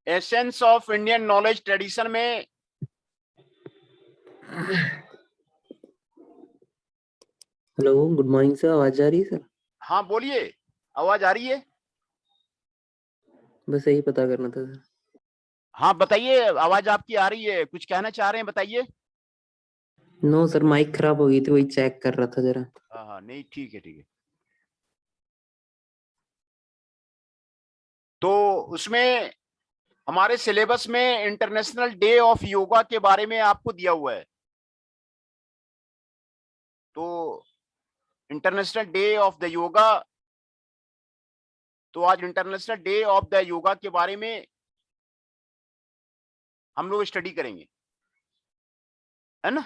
Essence of Indian knowledge tradition में hello, good morning sir. आवाज आ रही है सर? हाँ बोलिए, आवाज आ रही है? बस यही पता करना था सर। हाँ बताइए, आवाज आपकी आ रही है, कुछ कहना चाह रहे हैं, बताइए। नो सर, माइक खराब हो गई थी, वही चेक कर रहा था जरा। हाँ हाँ, नहीं ठीक है ठीक है। तो उसमें हमारे सिलेबस में इंटरनेशनल डे ऑफ योगा के बारे में आपको दिया हुआ है। तो international day of the yoga, तो आज international day of the yoga के बारे में हम लोग स्टडी करेंगे, है ना।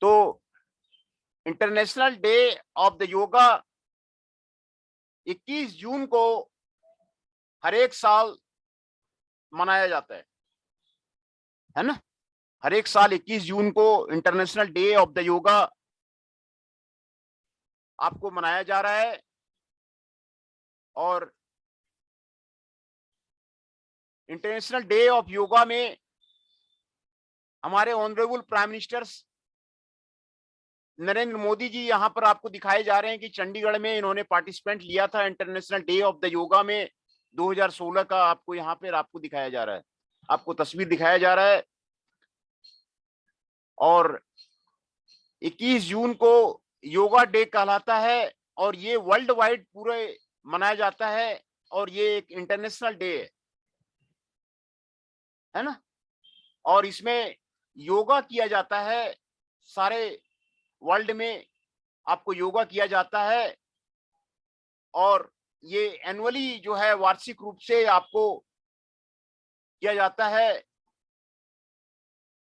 तो international day of the yoga 21 जून को हर एक साल मनाया जाता है ना। हर एक साल 21 जून को international day of the yoga आपको मनाया जा रहा है। और इंटरनेशनल डे ऑफ योगा में हमारे honourable prime minister Narendra Modi ji यहाँ पर आपको दिखाए जा रहे हैं कि चंडीगढ़ में इन्होंने पार्टिसिपेंट लिया था international day of the yoga में 2016 का। आपको यहाँ पर आपको दिखाया जा रहा है, आपको तस्वीर दिखाया जा रहा है। और 21 जून को योगा डे कहलाता है और ये वर्ल्ड वाइड पूरे मनाया जाता है और ये एक इंटरनेशनल डे है ना। और इसमें योगा किया जाता है, सारे वर्ल्ड में आपको योगा किया जाता है। और ये एनुअली जो है वार्षिक रूप से आपको किया जाता है,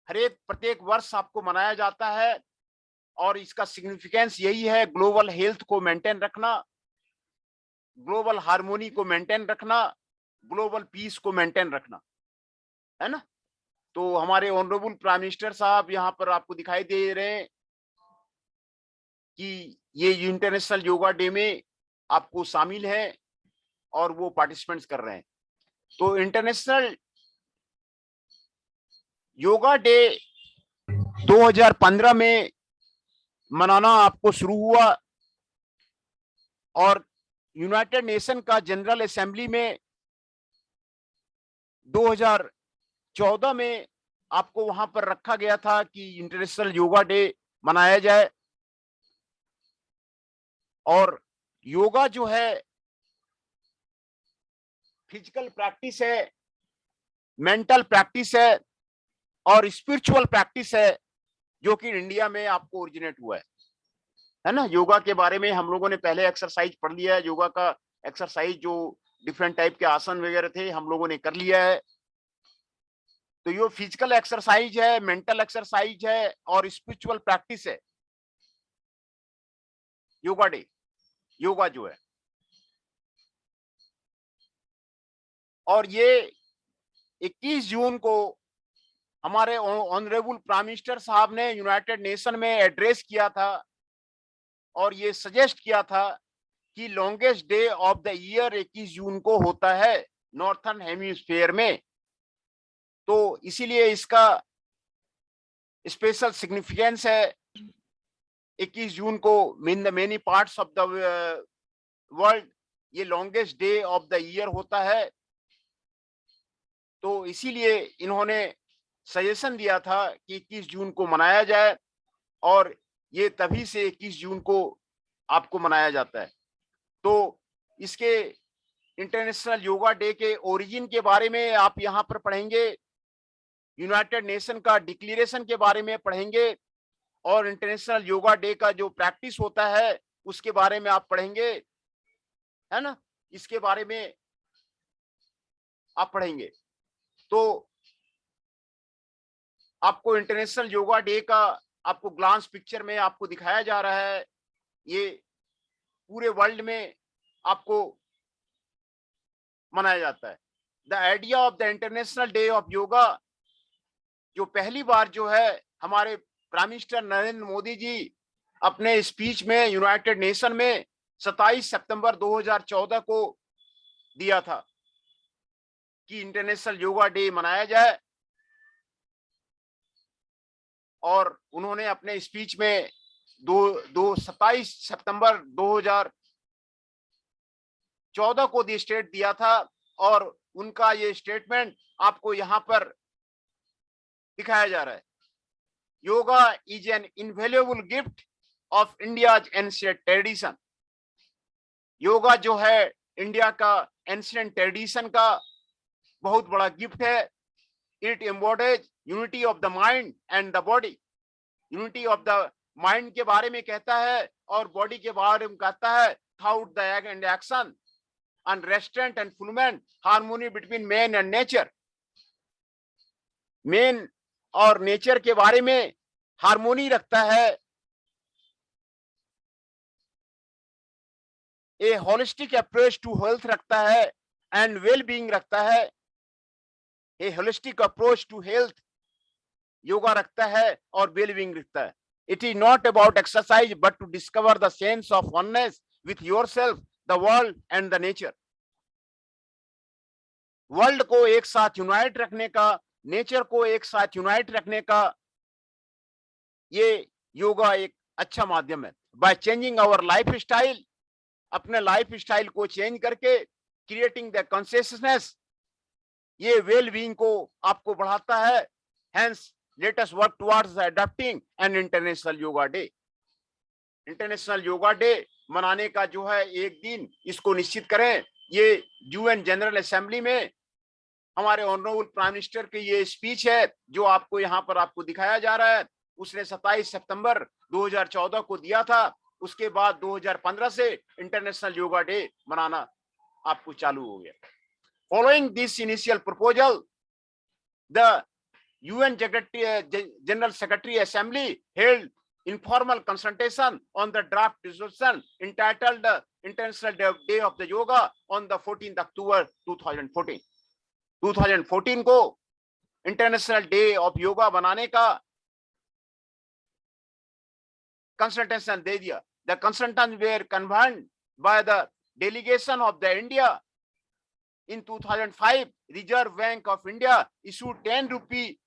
हर एक प्रत्येक वर्ष आपको मनाया जाता है। और इसका सिग्निफिकेंस यही है, ग्लोबल हेल्थ को मेंटेन रखना, ग्लोबल हार्मोनी को मेंटेन रखना, ग्लोबल पीस को मेंटेन रखना, है ना। तो हमारे ऑनरेबल प्राइम मिनिस्टर साहब यहाँ पर आपको दिखाई दे रहे हैं कि ये इंटरनेशनल योगा डे में आपको शामिल है और वो पार्टिसिपेंट्स कर रहे हैं। तो इंटरनेशनल योगा डे 2015 में मनाना आपको शुरू हुआ और यूनाइटेड नेशन का जनरल असेंबली में 2014 में आपको वहां पर रखा गया था कि इंटरनेशनल योगा डे मनाया जाए। और योगा जो है फिजिकल प्रैक्टिस है, मेंटल प्रैक्टिस है और स्पिरिचुअल प्रैक्टिस है, जो कि इंडिया में आपको ओरिजिनेट हुआ है ना। योगा के बारे में हम लोगों ने पहले एक्सरसाइज पढ़ लिया है, योगा का एक्सरसाइज जो डिफरेंट टाइप के आसन वगैरह थे हम लोगों ने कर लिया है। तो ये फिजिकल एक्सरसाइज है, मेंटल एक्सरसाइज है और स्पिरिचुअल प्रैक्टिस है योगा डे, योगा जो है। और ये 21 जून को हमारे ऑनरेबल प्राइम मिनिस्टर साहब ने यूनाइटेड नेशन में एड्रेस किया था और ये सजेस्ट किया था कि longest day of the year 21 जून को होता है नॉर्थर्न हेमिस्फीयर में। तो इसीलिए इसका स्पेशल सिग्निफिकेंस है। 21 जून को in the many parts of the world ये longest day of the year होता है। तो इसीलिए इन्होंने सजेशन दिया था कि 21 जून को मनाया जाए और ये तभी से 21 जून को आपको मनाया जाता है। तो इसके इंटरनेशनल योगा डे के ओरिजिन के बारे में आप यहाँ पर पढ़ेंगे, यूनाइटेड नेशन का डिक्लेरेशन के बारे में पढ़ेंगे और इंटरनेशनल योगा डे का जो प्रैक्टिस होता है उसके बारे में आप पढ़ेंगे, है ना। इसके बारे में आप पढ़ेंगे। तो आपको इंटरनेशनल योगा डे का आपको ग्लांस पिक्चर में आपको दिखाया जा रहा है। ये पूरे वर्ल्ड में आपको मनाया जाता है। The idea of the international day of yoga जो पहली बार जो है हमारे प्राइम मिनिस्टर नरेंद्र मोदी जी अपने स्पीच में यूनाइटेड नेशन में 27 सितंबर 2014 को दिया था कि इंटरनेशनल योगा डे मनाया जाए। और उन्होंने अपने स्पीच में 27 सितंबर 2014 को ये स्टेट दिया था, और उनका ये स्टेटमेंट आपको यहां पर दिखाया जा रहा है। Yoga is N invaluable gift of India's ancient tradition. Yoga जो है इंडिया का एंशिएंट ट्रेडिशन का बहुत बड़ा गिफ्ट है। It embodies unity of the mind and the body. Unity of the mind के बारे में कहता है और बॉडी के बारे में कहता है। Thought the and action, unrestraint and fulfilment, harmony between man and nature. Man और नेचर के बारे में हार्मोनी रखता है। A holistic approach to health रखता है एंड वेल बीइंग रखता है। A holistic approach to health yoga रखता है और वेल बीइंग रखता है। It is not about exercise but to discover the sense of oneness with yourself, the world and the nature. World को एक साथ यूनाइट रखने का, नेचर को एक साथ यूनाइट रखने का ये योगा एक अच्छा माध्यम है। By changing our life style, अपने लाइफ स्टाइल को चेंज करके, क्रिएटिंग द कॉन्शियसनेस, ये वेल बीइंग को आपको बढ़ाता है। Hence let us work towards adopting an International Yoga Day. International Yoga Day मनाने का जो है एक दिन इसको निश्चित करें। ये यूएन जनरल असेंबली में हमारे ऑनरेबल प्राइम मिनिस्टर की ये स्पीच है जो आपको यहाँ पर आपको दिखाया जा रहा है। उसने 27 सितंबर 2014 को दिया था। उसके बाद 2015 से इंटरनेशनल योगा डे मनाना आपको चालू हो गया। Following this initial proposal, the UN General Secretary Assembly held informal consultation on the draft resolution entitled International Day of the Yoga on the 14th October 2014. 2014 को इंटरनेशनल डे ऑफ योगा बनाने का consultation दे दिया। The consultants were convened by the delegation of the India. In 2005, Reserve Bank of India issued 10 rupee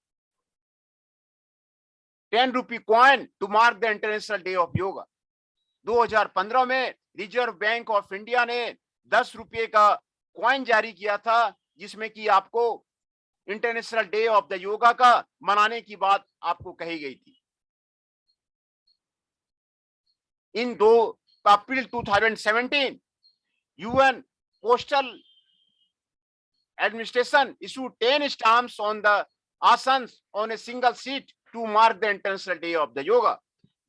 coin to mark the International Day of Yoga. 2015 में reserve bank of India ने 10 रुपये का coin जारी किया था जिसमें कि आपको international day of the yoga का मनाने की बात आपको कही गई थी। इन 2 अप्रैल 2017, UN Postal Administration issued 10 stamps on the asanas on a single seat to mark the International Day of the Yoga.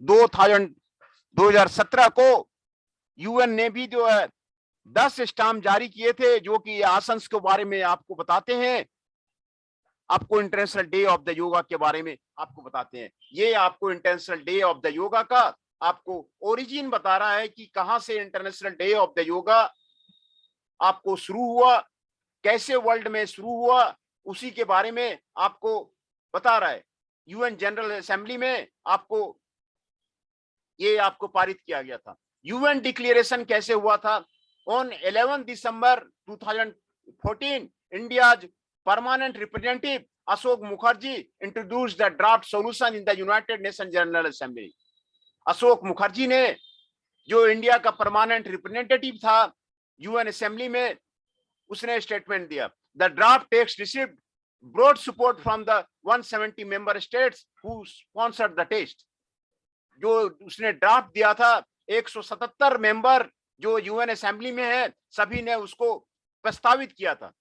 2017 को UN ने भी जो है 10 स्टाम्प जारी किए थे जो कि आसन्स के बारे में आपको बताते हैं, आपको international day of the yoga के बारे में आपको बताते हैं। ये आपको international day of the yoga का आपको ओरिजिन बता रहा है कि कहां से international day of the yoga आपको शुरू हुआ, कैसे वर्ल्ड में शुरू हुआ, उसी के बारे में आपको बता रहा है। यूएन जनरल असेंबली में आपको ये आपको पारित किया गया था। यूएन डिक्लेरेशन कैसे हुआ था? On 11 December 2014, India's permanent representative Ashok Mukherjee introduced the draft solution in the United Nation General Assembly. Ashok Mukherjee ने, जो इंडिया का परमानेंट रिप्रेजेंटेटिव था यूएन असेंबली में, उसने स्टेटमेंट दिया। The draft text received broad support from the 170 member states who sponsored the test. जो उसने draft दिया था, 177 मेंबर जो यूएन असेंबली में है, सभी ने उसको प्रस्तावित किया था।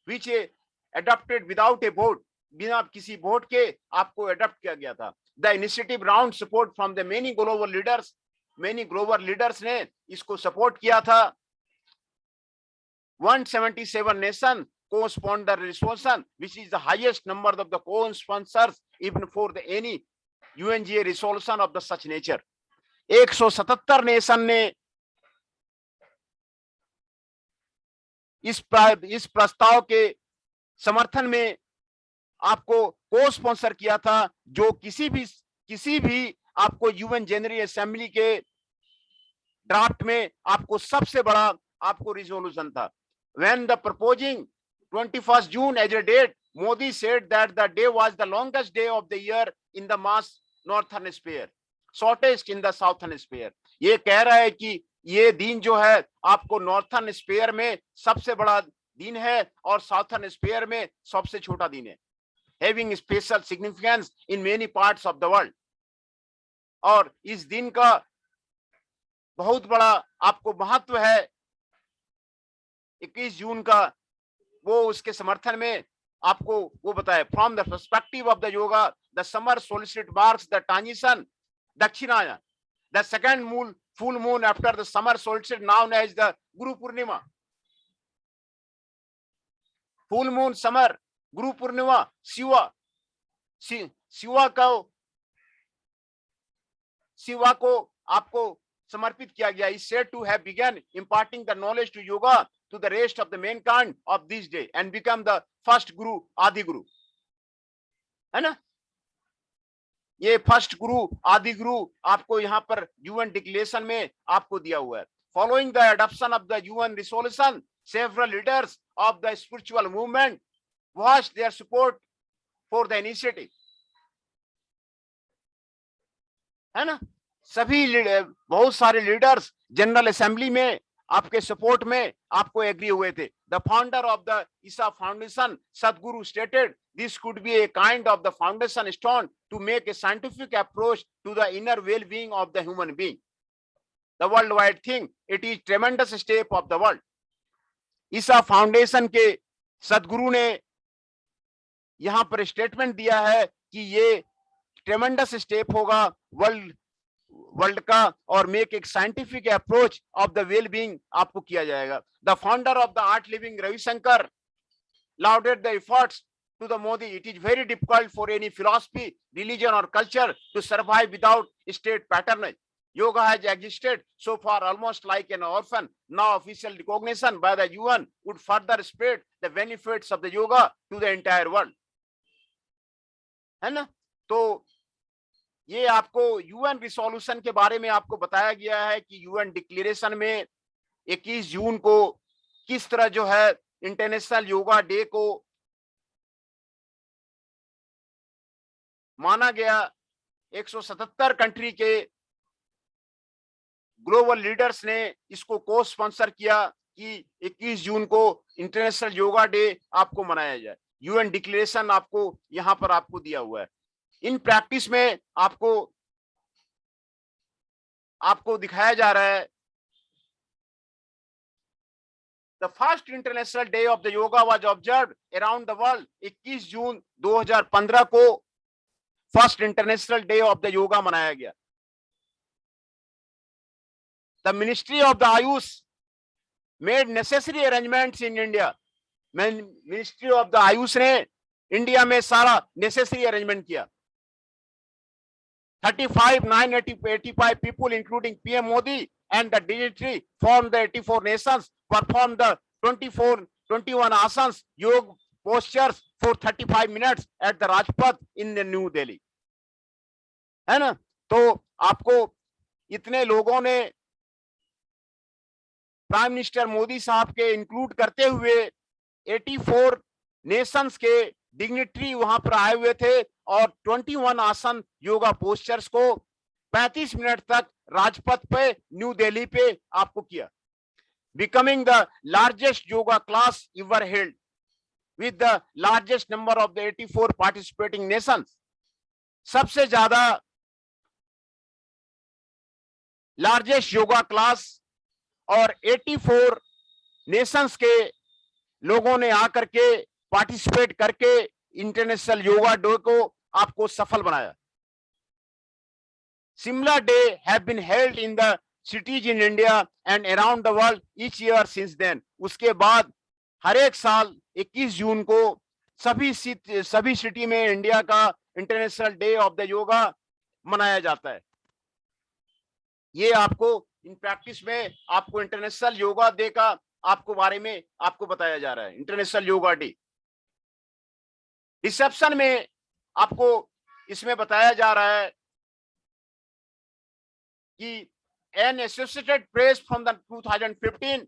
विच एडॉप्टेड विदाउट ए वोट, बिना किसी वोट के आपको अडॉप्ट किया गया था। The initiative round support from the many global leaders, many global leaders ने इसको सपोर्ट किया था। 177 nation co-sponsor the resolution, which is the highest number of the co-sponsors even for the any UNGA resolution of the such nature. 177 nation ने इस प्रस्ताव के समर्थन में आपको को स्पॉन्सर किया था, जो किसी भी आपको यूएन जनरल असेंबली के ड्राफ्ट में आपको सबसे बड़ा आपको रिजोल्यूशन था। When the proposing 21st June as a date, Modi said that the day was the longest day of the year in the Mars Northern Hemisphere, shortest in the Southern Hemisphere. ये कह रहा है कि ये दिन जो है आपको नॉर्थर्न हेमिस्फीयर में सबसे बड़ा दिन है और साउथर्न हेमिस्फीयर में सबसे छोटा दिन है, having special significance in many parts of the world. और इस दिन का बहुत बड़ा आपको महत्व है 21 जून का, वो उसके समर्थन में आपको वो बताया. From the perspective of the yoga, the summer solstice marks the transition Dakshinayana, the second full moon after the summer solstice, known as the Guru Purnima. Full moon, summer, Guru Purnima, Shiva को आपको समर्पित किया गया. is said to have begun imparting the knowledge to yoga to the rest of the mankind of this day and become the first guru, आदि गुरु, है ना. ये first गुरु, आदि गुरु आपको यहाँ पर यूएन डिक्लेरेशन में आपको दिया हुआ है. Following the adoption of the UN resolution, several leaders of the spiritual movement voiced their support for the initiative, है ना. सभी बहुत सारे लीडर्स जनरल असेंबली में आपके सपोर्ट में आपको एग्री हुए थे. The founder of the Isha foundation Sadhguru stated this could be a kind of the foundation stone to make a scientific approach to the inner well-being of the human being. The worldwide thing, it is tremendous step of the world. Isa foundation के सदगुरु ने यहां पर statement दिया है कि ये ट्रेमेंडस step होगा वर्ल्ड का, और मेक एक scientific approach of the well being आपको किया जाएगा. The founder of the art living Ravishankar lauded the efforts to the Modi. It is very difficult for any philosophy, religion or culture to survive without state patronage. Yoga has existed so far almost like an orphan. Now official recognition by the UN would further spread the benefits of the yoga to the entire world. है ना. तो ये आपको UN resolution के बारे में आपको बताया गया है कि यूएन डिक्लेरेशन में 21 जून को किस तरह जो है इंटरनेशनल योगा डे को माना गया. 177 कंट्री के ग्लोबल लीडर्स ने इसको को स्पॉन्सर किया कि 21 जून को इंटरनेशनल योगा डे आपको मनाया जाए. यूएन डिक्लेरेशन आपको यहां पर आपको दिया हुआ है. इन प्रैक्टिस में आपको दिखाया जा रहा है. The first international day of the yoga was observed around the world. 21 जून 2015 को first international day of the yoga मनाया गया. The ministry of the Ayush made necessary arrangements in India. Ministry of the Ayush ने इंडिया में सारा नेसेसरी अरेंजमेंट किया. 985 people including PM Modi and the dignitary from the 84 nations performed the 21 asanas, yoga postures for 35 minutes at the Rajpath in the New Delhi. है ना. तो आपको इतने लोगों ने प्राइम मिनिस्टर मोदी साहब के इंक्लूड करते हुए 84 नेशंस के डिग्निटरी वहां पर आए हुए थे और 21 आसन योगा पोस्चर्स को 35 मिनट तक राजपथ पे न्यू दिल्ली पे आपको किया. Becoming the largest yoga class ever held with the largest number of the 84 participating nations. सबसे ज्यादा लार्जेस्ट योगा क्लास और 84 नेशंस के लोगों ने आकर के पार्टिसिपेट करके इंटरनेशनल योगा डे को आपको सफल बनाया. Similar day have been held in the cities in India and around the world each year since then. उसके बाद हर एक साल 21 जून को सभी सिटी में इंडिया का international day of the yoga मनाया जाता है. ये आपको इन प्रैक्टिस में आपको इंटरनेशनल योगा डे का आपको बारे में आपको बताया जा रहा है. इंटरनेशनल योगा डे रिसेप्शन में आपको इसमें बताया जा रहा है कि an Associated Press from the 2015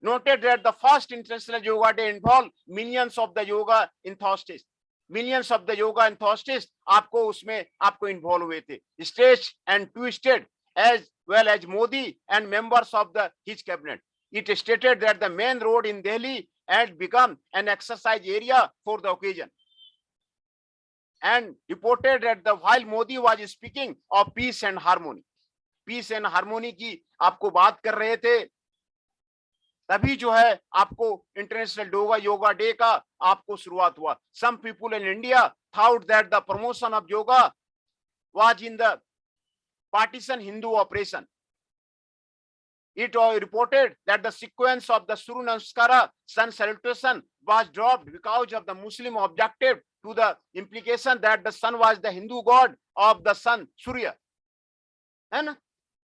noted that the first International Yoga Day involved millions of the yoga enthusiasts. Millions of the yoga enthusiasts आपको उसमें आपको involve हुए थे, stretched and twisted, as well as Modi and members of his cabinet. It stated that the main road in Delhi had become an exercise area for the occasion, and reported that while Modi was speaking of peace and harmony की आपको बात कर रहे थे, तभी जो है आपको इंटरनेशनल योगा डे का आपको शुरुआत हुआ. Some people in India thought that the promotion of yoga was in the partisan Hindu operation. It reported that the sequence of the Surya Namaskara sun salutation was dropped because of the Muslim objected to the implication that the sun was the Hindu god of the sun, Surya. है ना,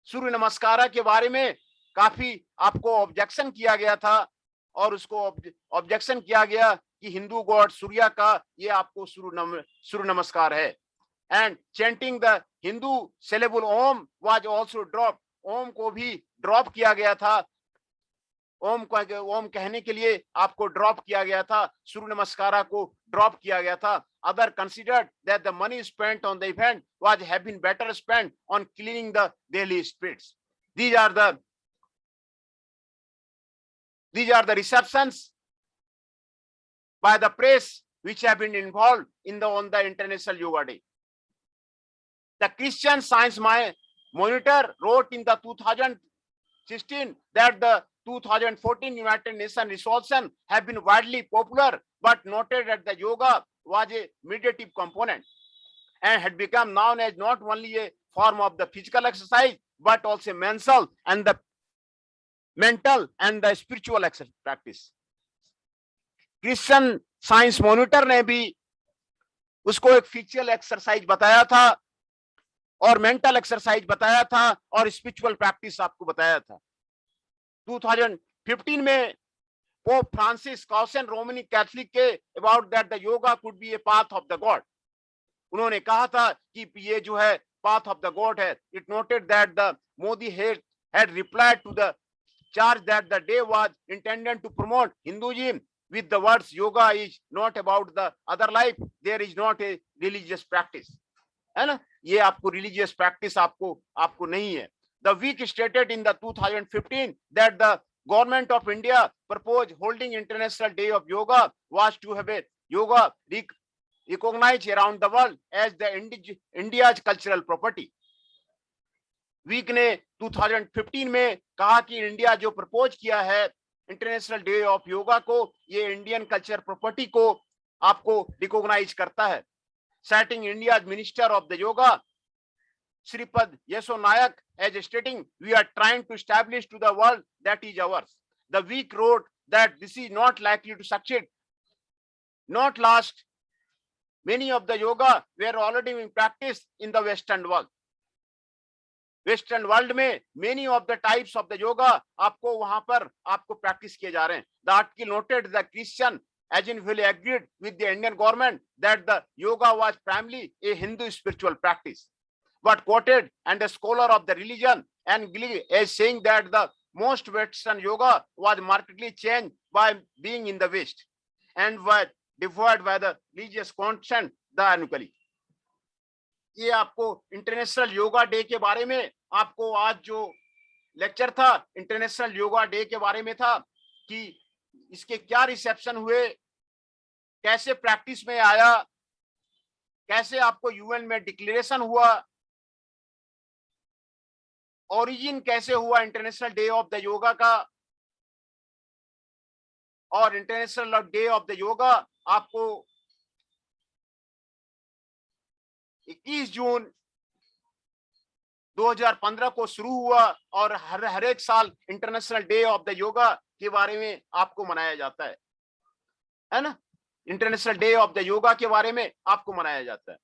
सूर्य नमस्कारा के बारे में काफी आपको objection किया गया था, और उसको ऑब्जेक्शन किया गया कि हिंदू गॉड सूर्य का ये आपको सूर्य नमस्कार है. And chanting the Hindu syllable Om was also drop. Om को भी ड्रॉप किया गया था. ओम कहने के लिए आपको ड्रॉप किया गया था, सूर्य नमस्कारा को ड्रॉप किया गया था. Other considered that the money spent on the event was have been better spent on cleaning the Delhi streets. These are the receptions by the press which have been involved on the International Yoga Day. The Christian Science Monitor wrote in the 2016 that the 2014 United Nations resolution have been widely popular, but noted that the yoga was a meditative component and had become known as not only a form of the physical exercise, but also mental and the spiritual practice. Christian Science Monitor ने भी उसको एक physical exercise बताया था, और mental exercise बताया था, और स्पिरिचुअल प्रैक्टिस आपको बताया था. 2015 में Pope Francis caution Roman Catholic के about that the yoga could be a path of the god. उन्होंने कहा था कि ये जो है पाथ ऑफ द गॉड है. It noted that the Modi had replied to the charge that the day was intended to promote Hinduism with the words yoga is not about the other life, there is not a religious practice. है ना, ये आपको religious practice आपको नहीं है. The week stated in the 2015 that the government of India proposed holding International Day of Yoga was to have a yoga recognized around the world as the India's cultural property. Week ने 2015 में कहा कि India जो propose किया है international day of yoga को, ये Indian culture property को आपको रिकॉग्नाइज करता है. Citing India's Minister of the Yoga, Sripad Yeso Nayak, as stating, we are trying to establish to the world that is ours. The week wrote that this is not likely to succeed. Not last, many of the yoga were already being practiced in the Western world. Western world में many of the types of the yoga आपको वहां पर आपको practice किए जा रहे हैं. The article noted the Christian as in fully agreed with the Indian government that the yoga was primarily a Hindu spiritual practice, but quoted and a scholar of the religion and as saying that the most Western yoga was markedly changed by being in the West and were devoid by the religious consent the annually. ये आपको international Yoga day के बारे में आपको आज जो lecture था international Yoga day के बारे में था कि इसके क्या रिसेप्शन हुए, कैसे प्रैक्टिस में आया, कैसे आपको यूएन में डिक्लेरेशन हुआ, ओरिजिन कैसे हुआ international day of the yoga का, और international day of the yoga आपको 21 जून 2015 को शुरू हुआ और हर एक साल international day of the yoga के बारे में आपको मनाया जाता है ना. International day of the yoga के बारे में आपको मनाया जाता है.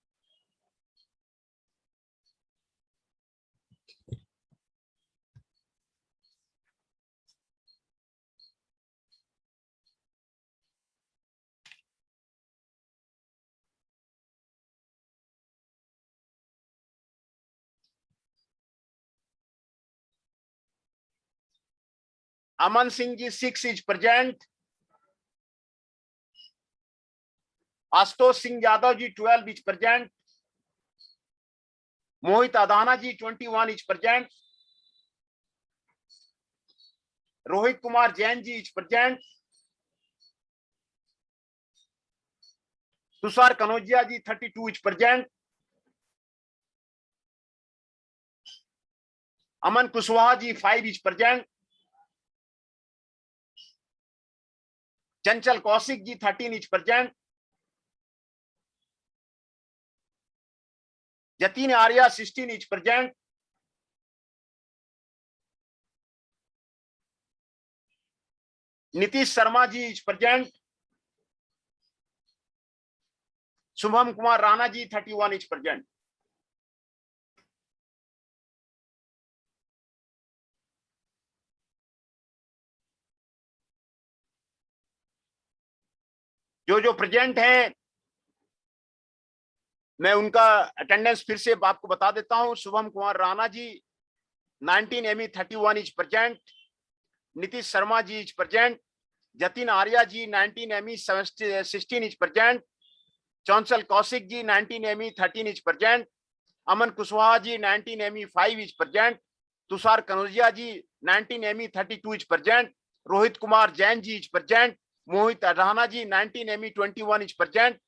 Aman Singh ji 6 is present, Ashutosh Singh Yadav ji 12 is present, Mohit Adana ji 21 is present, Rohit Kumar Jain ji is present, Tushar Kanaujia ji 32 is present, Aman Kushwaha ji 5 is present, Chanchal Kaushik ji 13 is present, Jatin Arya 16 is present, Nitish Sharma ji is present, Shubham Kumar Rana ji 31 is present. जो जो प्रेजेंट है मैं उनका अटेंडेंस फिर से आपको बता देता हूं। Shubham Kumar Rana ji 19 ME 31 is present, Nitish Sharma ji is present, Jatin Arya ji 19 ME 16 is present, Chanchal Kaushik ji 19 ME 13 is present, Aman Kushwaha ji 19 ME 5 is present, Tushar Kanaujia ji 19 ME 32 is present, Rohit Kumar Jain ji is present, Mohit Adana ji 19 ME 21 is present,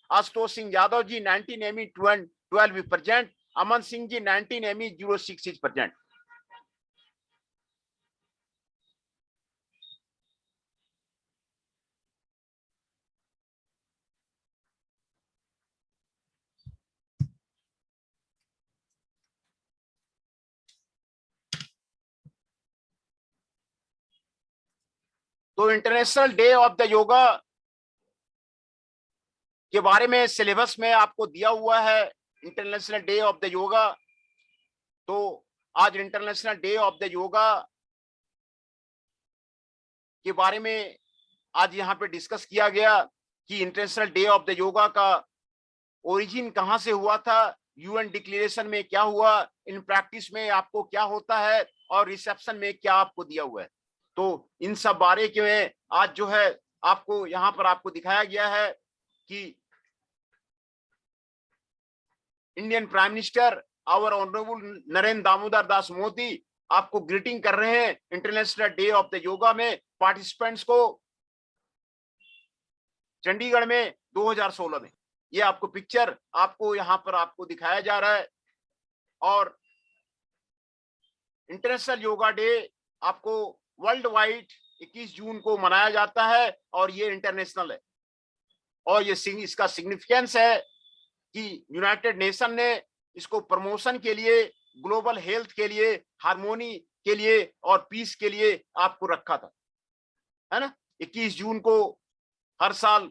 Ashutosh Singh Yadav ji 19 ME 12 is present, Aman Singh ji 19 ME 06 is present. तो international day of the yoga के बारे में syllabus में आपको दिया हुआ है। International day of the yoga, तो आज international day of the yoga के बारे में आज यहाँ पे डिस्कस किया गया कि international day of the yoga का ओरिजिन कहाँ से हुआ था, यूएन डिक्लेरेशन में क्या हुआ, इन प्रैक्टिस में आपको क्या होता है और रिसेप्शन में क्या आपको दिया हुआ है। तो इन सब बारे के में आज जो है आपको यहाँ पर आपको दिखाया गया है कि Indian prime minister our honourable Narendra Damodar Das Modi आपको ग्रीटिंग कर रहे हैं international day of the yoga में पार्टिसिपेंट्स को चंडीगढ़ में 2016 में। ये आपको पिक्चर आपको यहाँ पर आपको दिखाया जा रहा है। और इंटरनेशनल योगा डे आपको वर्ल्ड वाइड 21 जून को मनाया जाता है और ये इंटरनेशनल है। और ये इसका सिग्निफिकेंस है कि यूनाइटेड नेशन ने इसको प्रमोशन के लिए, ग्लोबल हेल्थ के लिए, हार्मोनी के लिए और पीस के लिए आपको रखा था, है ना। 21 जून को हर साल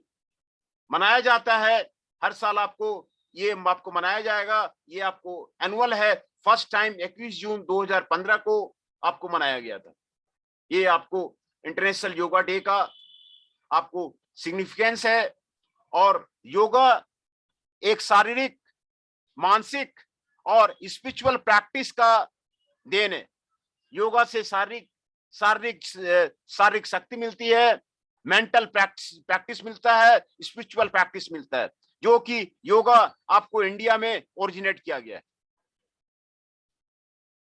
मनाया जाता है। हर साल आपको मनाया जाएगा। ये आपको एनुअल है। फर्स्ट टाइम 21 जून 2015 को आपको मनाया गया था। ये आपको इंटरनेशनल योगा डे का आपको सिग्निफिकेंस है। और योगा एक शारीरिक, मानसिक और स्पिरिचुअल प्रैक्टिस का देन है। योगा से शारीरिक शक्ति मिलती है, मेंटल प्रैक्टिस मिलता है, स्पिरिचुअल प्रैक्टिस मिलता है, जो कि योगा आपको इंडिया में ओरिजिनेट किया गया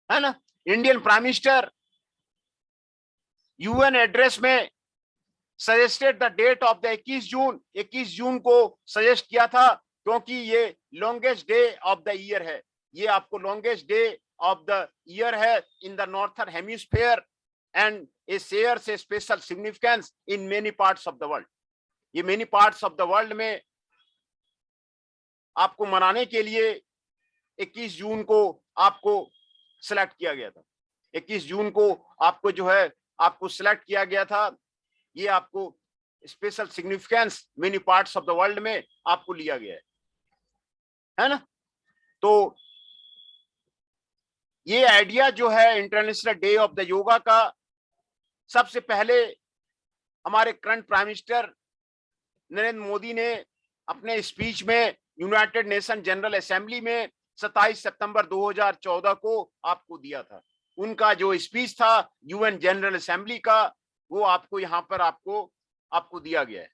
है ना। Indian prime minister UN address में suggested the date of the 21 जून को सजेस्ट किया था, क्योंकि ये longest day of the year है। ये आपको longest day of the year है in the northern hemisphere and it shares a special significance in many parts of the world। ये many parts of the world में आपको मनाने के लिए 21 जून को आपको सिलेक्ट किया गया था। 21 जून को आपको जो है आपको सिलेक्ट किया गया था। ये आपको special significance many parts of the world में आपको लिया गया है ना। तो ये आइडिया जो है international day of the yoga का, सबसे पहले हमारे current prime minister Narendra Modi ने अपने स्पीच में यूनाइटेड नेशन जनरल असेंबली में 27 सितंबर 2014 को आपको दिया था। उनका जो स्पीच था यूएन जनरल असेंबली का, वो आपको यहाँ पर आपको दिया गया है।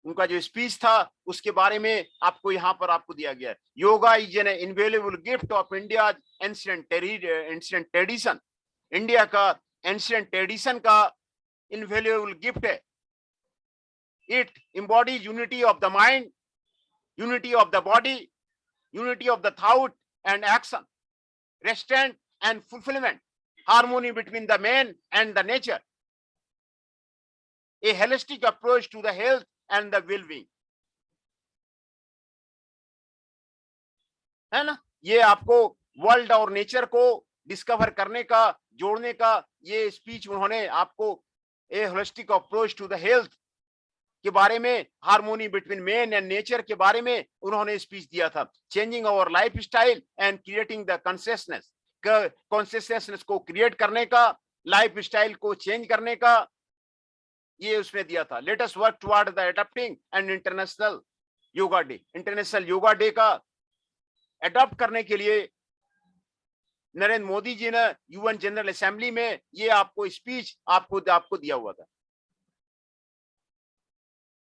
उनका जो स्पीच था उसके बारे में आपको यहाँ पर आपको दिया गया है। Yoga is an invaluable gift of India ancient tradition. India का एंशिएंट ट्रेडिशन का इनवेल्युएबल गिफ्ट है। It embodies unity of the mind, unity of the body, unity of the thought and action, restraint and fulfillment, harmony between the man and the nature, a holistic approach to the health and the well-being। है ना, ये आपको world और nature को discover करने का, जोड़ने का ये स्पीच उन्होंने आपको a holistic approach to the health के बारे में, harmony between man and nature के बारे में उन्होंने स्पीच दिया था। Changing our life style and creating the consciousness को क्रिएट करने का, लाइफ स्टाइल को चेंज करने का, ये उसमें दिया था। Late us work toward the adopting and international Yoga Day. International Yoga day का अडॉप्ट करने के लिए नरेंद्र मोदी जी ने यूएन जनरल असेंबली में ये आपको स्पीच आपको दिया हुआ था।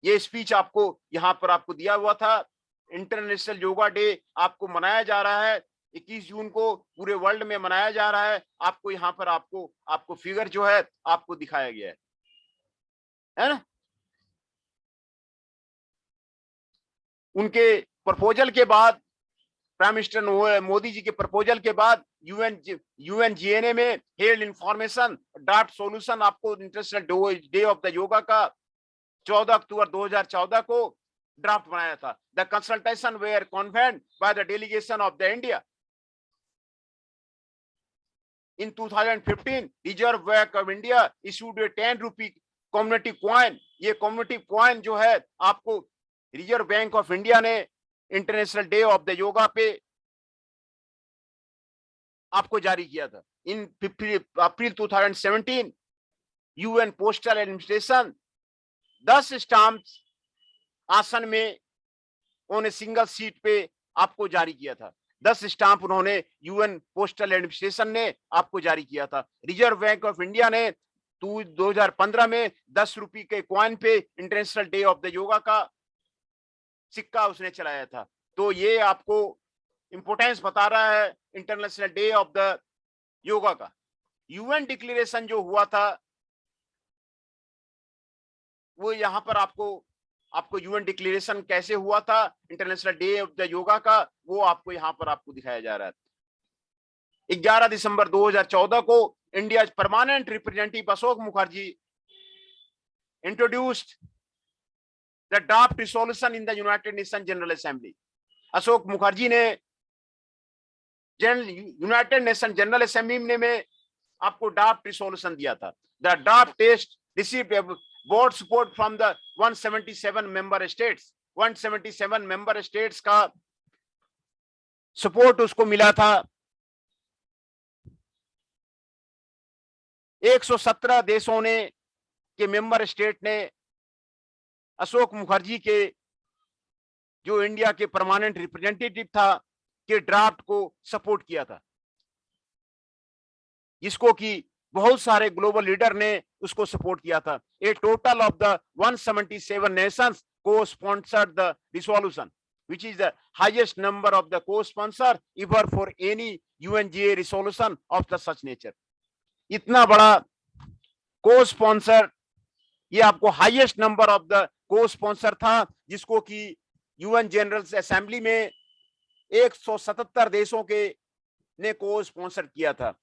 ये स्पीच आपको यहाँ पर आपको दिया हुआ था। इंटरनेशनल योगा डे आपको मनाया जा रहा है 21 जून को, पूरे वर्ल्ड में मनाया जा रहा है। आपको यहाँ पर आपको फिगर जो है आपको दिखाया गया है ना। उनके प्रपोजल के बाद, प्राइम मिनिस्टर मोदी जी के प्रपोजल के बाद यूएनजीएनए में हेल्ड इंफॉर्मेशन ड्राफ्ट सॉल्यूशन आपको international day of the yoga का 14 अक्टूबर 2014 को ड्राफ्ट बनाया था। The consultation were convened by the delegation of the India. In 2015 reserve bank of India issued a 10 rupee community coin. ये community coin जो है आपको reserve bank of India ने international day of the yoga पे आपको जारी किया था। In April 2017 UN postal administration 10 stamp आसन में उन्होंने सिंगल सीट पे आपको जारी किया था। 10 स्टाम्प उन्होंने यूएन पोस्टल एडमिनिस्ट्रेशन ने आपको जारी किया था। रिजर्व बैंक ऑफ इंडिया ने 2015 में 10 रुपए के कॉइन पे international day of the yoga का सिक्का उसने चलाया था। तो ये आपको इंपोर्टेंस बता रहा है international day of the yoga का। यूएन डिक्लेरेशन जो हुआ था वो यहाँ पर आपको यूएन डिक्लेरेशन कैसे हुआ था international day of the yoga का, वो आपको यहाँ पर आपको दिखाया जा रहा है। 11 दिसंबर 2014 को India permanent representative Ashok Mukherjee introduced the draft resolution in the United Nation General Assembly. Ashok Mukherjee ने यूनाइटेड नेशन जनरल असेंबली में आपको ड्राफ्ट रिजोल्यूशन दिया था। The draft test received broad support from the 177 member states। 177 member states का support उसको मिला था। 117 देशों ने के मेंबर स्टेट ने अशोक मुखर्जी के जो इंडिया के परमानेंट रिप्रेजेंटेटिव था के ड्राफ्ट को सपोर्ट किया था, जिसको कि बहुत सारे ग्लोबल लीडर ने उसको सपोर्ट किया था। ए टोटल ऑफ द 177 नेशंस को sponsored the resolution which is the highest number of the co-sponsor ever for any UNGA resolution of the such nature। इतना बड़ा co-sponsor, ये आपको highest number of the co-sponsor था, जिसको कि UN जनरल असेंबली में 177 देशों के ने को-स्पॉन्सर किया था,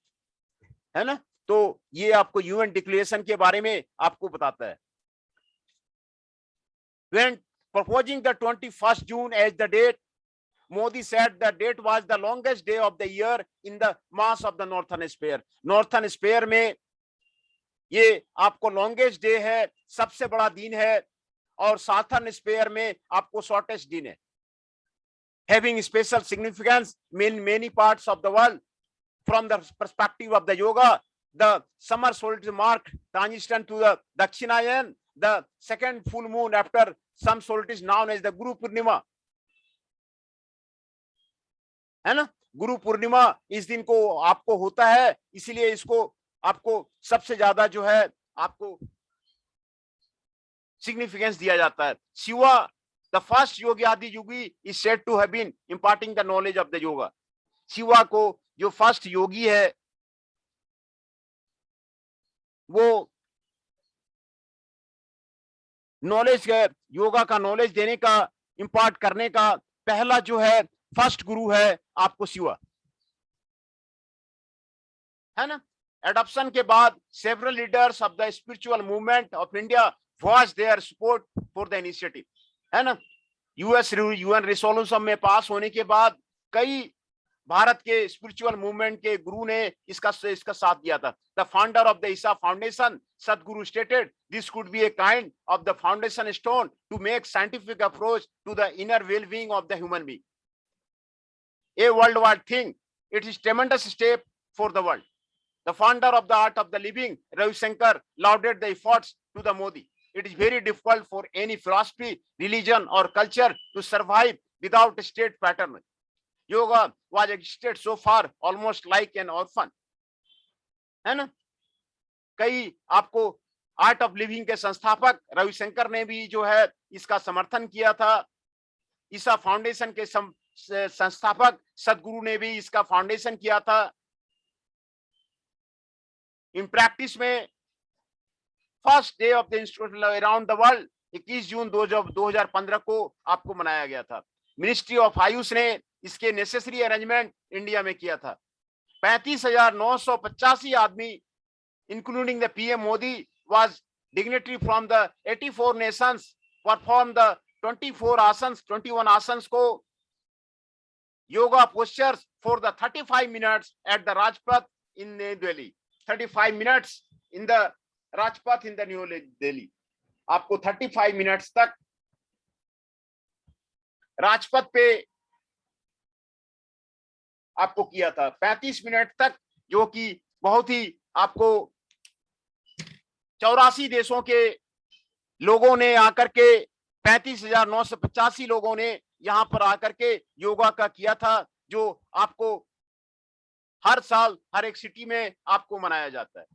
है ना। तो ये आपको यूएन डिक्लेरेशन के बारे में आपको बताता है। When proposing the 21st June as the date, Modi said the date was the longest day of the year in the mass of the northern hemisphere। Northern sphere में ये आपको लॉन्गेस्ट डे है, सबसे बड़ा दिन है, और साउथर्न स्फीयर में आपको शॉर्टेस्ट दिन है। Having special significance in many parts of the world from the perspective of the yoga, the summer solstice marked transition to the Dakshinayan, the second full moon after some solstice known as the Guru Purnima, है ना। गुरु पूर्णिमा इस दिन को आपको होता है, इसीलिए इसको आपको सबसे ज्यादा जो है आपको सिग्निफिकेंस दिया जाता है। Shiva the first yogi Adi Yogi is said to have been imparting the knowledge of the yoga. Shiva को जो फर्स्ट योगी है वो नॉलेज योगा का नॉलेज देने का, इंपार्ट करने का पहला जो है फर्स्ट गुरु है आपको शिवा, है ना। एडॉप्शन के बाद several leaders of the spiritual movement of India was their support for the initiative, है ना। यूएन रिसोल्यूशन में पास होने के बाद कई भारत के स्पिरिचुअल मूवमेंट के गुरु ने इसका साथ दिया था। The founder of the Isha foundation Sadhguru stated this could be a kind of the foundation stone to make scientific approach to the inner wellbeing of the human being, a world wide thing, it is tremendous step for the world. The founder of the art of the living, Ravi Shankar, lauded the efforts to the Modi. It is very difficult for any philosophy, religion or culture to survive without a state pattern. Yoga was existed so far almost like an orphan, है ना। कई आपको art of living के संस्थापक रविशंकर ने भी जो है इसका समर्थन किया था। ईसा फाउंडेशन के संस्थापक सदगुरु ने भी इसका फाउंडेशन किया था। इन प्रैक्टिस में first day of the institute around the world 21 जून 2015 को आपको मनाया गया था। मिनिस्ट्री ऑफ आयुष ने इसके नेसेसरी अरेंजमेंट इंडिया में किया था। 35,985 आदमी including the PM Modi was dignitary from the 84 nations perform the 24 asanas 21 asanas को yoga postures for the 35 minutes at the Rajpath in New Delhi. 35 minutes in the Rajpath in the New Delhi. आपको 35 मिनट्स तक राजपथ पे आपको किया था। 35 मिनट तक, जो कि बहुत ही आपको 84 देशों के लोगों ने आकर के 35,985 लोगों ने यहां पर आकर के योगा का किया था, जो आपको हर साल हर एक सिटी में आपको मनाया जाता है।